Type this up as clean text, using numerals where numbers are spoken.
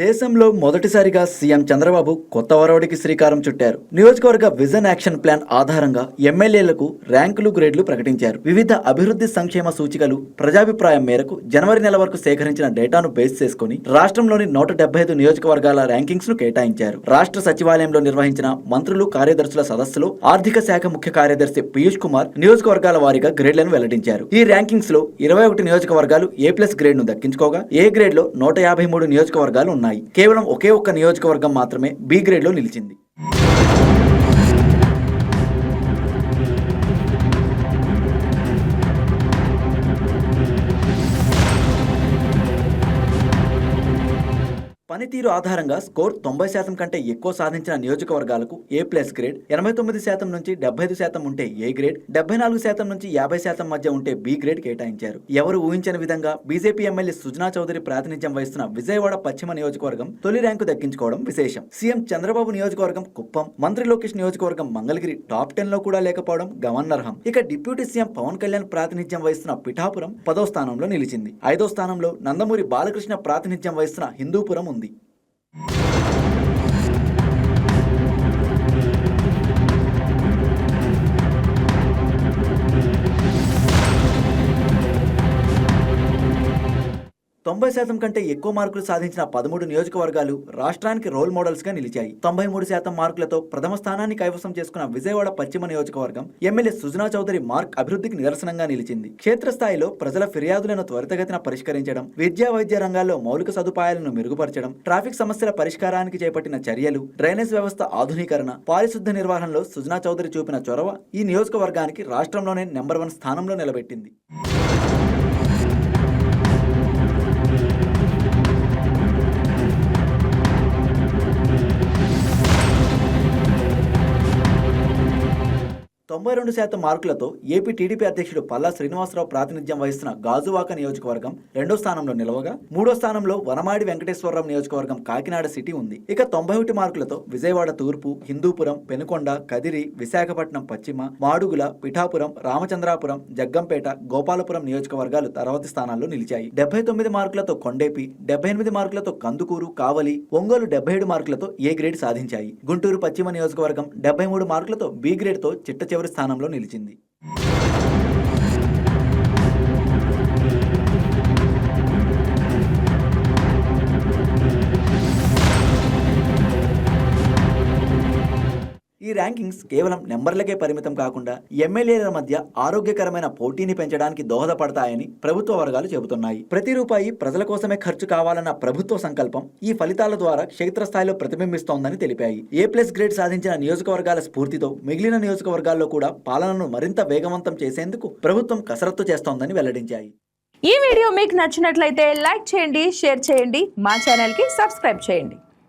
దేశంలో మొదటిసారిగా సీఎం చంద్రబాబు కొత్త ఒరవడికి శ్రీకారం చుట్టారు. నియోజకవర్గ విజన్ యాక్షన్ ప్లాన్ ఆధారంగా ఎమ్మెల్యేలకు ర్యాంకులు, గ్రేడ్లు ప్రకటించారు. వివిధ అభివృద్ధి సంక్షేమ సూచికలు ప్రజాభిప్రాయం మేరకు జనవరి నెల వరకు సేకరించిన డేటాను బేస్ చేసుకుని రాష్ట్రంలోని 175 నియోజకవర్గాల ర్యాంకింగ్స్ ను కేటాయించారు. రాష్ట్ర సచివాలయంలో నిర్వహించిన మంత్రులు, కార్యదర్శుల సదస్సులో ఆర్థిక శాఖ ముఖ్య కార్యదర్శి పీయూష్ కుమార్ నియోజకవర్గాల వారీగా గ్రేడ్లను వెల్లడించారు. ఈ ర్యాంకింగ్స్ లో 21 నియోజకవర్గాలు A+ గ్రేడ్ ను దక్కించుకోగా ఏ గ్రేడ్ లో 153 నియోజకవర్గాలు ఉన్నాయి. కేవలం ఒకే ఒక్క నియోజకవర్గం మాత్రమే B గ్రేడ్ లో నిలిచింది. పనితీరు ఆధారంగా స్కోర్ 90% కంటే ఎక్కువ సాధించిన నియోజకవర్గాలకు A+ గ్రేడ్, 89% నుంచి 75% ఉంటే A గ్రేడ్, 74% నుంచి 50% మధ్య ఉంటే B గ్రేడ్ కేటాయించారు. ఎవరు ఊహించని విధంగా బీజేపీ ఎమ్మెల్యే సుజనా చౌదరి ప్రాతినిధ్యం వహిస్తున్న విజయవాడ పశ్చిమ నియోజకవర్గం తొలి ర్యాంకు దక్కించుకోవడం విశేషం. సీఎం చంద్రబాబు నియోజకవర్గం కుప్పం, మంత్రి లోకేష్ నియోజకవర్గం మంగళగిరి టాప్ 10 లో కూడా లేకపోవడం గమనార్హం. ఇక డిప్యూటీ సీఎం పవన్ కళ్యాణ్ ప్రాతినిధ్యం వహిస్తున్న పిఠాపురం 10వ స్థానంలో నిలిచింది. 5వ స్థానంలో నందమూరి బాలకృష్ణ ప్రాతినిధ్యం వహిస్తున్న హిందూపురం ఉంది. తొంభై శాతం కంటే ఎక్కువ మార్కులు సాధించిన 13 నియోజకవర్గాలు రాష్ట్రానికి రోల్ మోడల్స్ గా నిలిచాయి. 93% మార్కులతో ప్రథమ స్థానాన్ని కైవసం చేసుకున్న విజయవాడ పశ్చిమ నియోజకవర్గం ఎమ్మెల్యే సుజనా చౌదరి మార్క్ అభివృద్ధికి నిదర్శనంగా నిలిచింది. క్షేత్రస్థాయిలో ప్రజల ఫిర్యాదులను త్వరితగతిన పరిష్కరించడం, విద్యా వైద్య రంగాల్లో మౌలిక సదుపాయాలను మెరుగుపరచడం, ట్రాఫిక్ సమస్యల పరిష్కారానికి చేపట్టిన చర్యలు, డ్రైనేజ్ వ్యవస్థ ఆధునీకరణ, పారిశుద్ధ నిర్వహణలో సుజనా చౌదరి చూపిన చొరవ ఈ నియోజకవర్గానికి రాష్ట్రంలోనే నెంబర్ 1 స్థానంలో నిలబెట్టింది. తొంభై 92% మార్కులతో ఏపీ టీడీపీ అధ్యక్షుడు పల్లా శ్రీనివాసరావు ప్రాతినిధ్యం వహిస్తున్న గాజువాక నియోజకవర్గం 2వ స్థానంలో నిలవగా 3వ స్థానంలో వనమాడి వెంకటేశ్వరరావు నియోజకవర్గం కాకినాడ సిటీ ఉంది. ఇక 91 మార్కులతో విజయవాడ తూర్పు, హిందూపురం, పెనుకొండ, కదిరి, విశాఖపట్నం పశ్చిమ, మాడుగుల, పిఠాపురం, రామచంద్రాపురం, జగ్గంపేట, గోపాలపురం నియోజకవర్గాలు తర్వాతి స్థానాల్లో నిలిచాయి. 79 మార్కులతో కొండేపి, 78 మార్కులతో కందుకూరు, కావలి, ఒంగోలు 77 మార్కులతో ఏ గ్రేడ్ సాధించాయి. గుంటూరు పశ్చిమ నియోజకవర్గం 73 మార్కులతో B గ్రేడ్ తో చిట్ట చివరి స్థానంలో నిలిచింది. ఈ ర్యాంకింగ్స్ కేవలం నెంబర్లకే పరిమితం కాకుండా ఎమ్మెల్యేల మధ్య ఆరోగ్యకరమైన పోటీని పెంచడానికి దోహదపడతాయని ప్రభుత్వ వర్గాలు చెబుతున్నాయి. ప్రతి రూపాయి ప్రజల కోసమే ఖర్చు కావాలన్న ప్రభుత్వ సంకల్పం ఈ ఫలితాల ద్వారా క్షేత్రస్థాయిలో ప్రతిబింబిస్తోందని తెలిపాయి. A+ గ్రేడ్ సాధించిన నియోజకవర్గాల స్ఫూర్తితో మిగిలిన నియోజకవర్గాల్లో కూడా పాలనను మరింత వేగవంతం చేసేందుకు ప్రభుత్వం కసరత్తు చేస్తోందని వెల్లడించాయి. ఈ వీడియో మీకు నచ్చినట్లయితే లైక్ చేయండి, షేర్ చేయండి, మా ఛానల్కి సబ్స్క్రైబ్ చేయండి.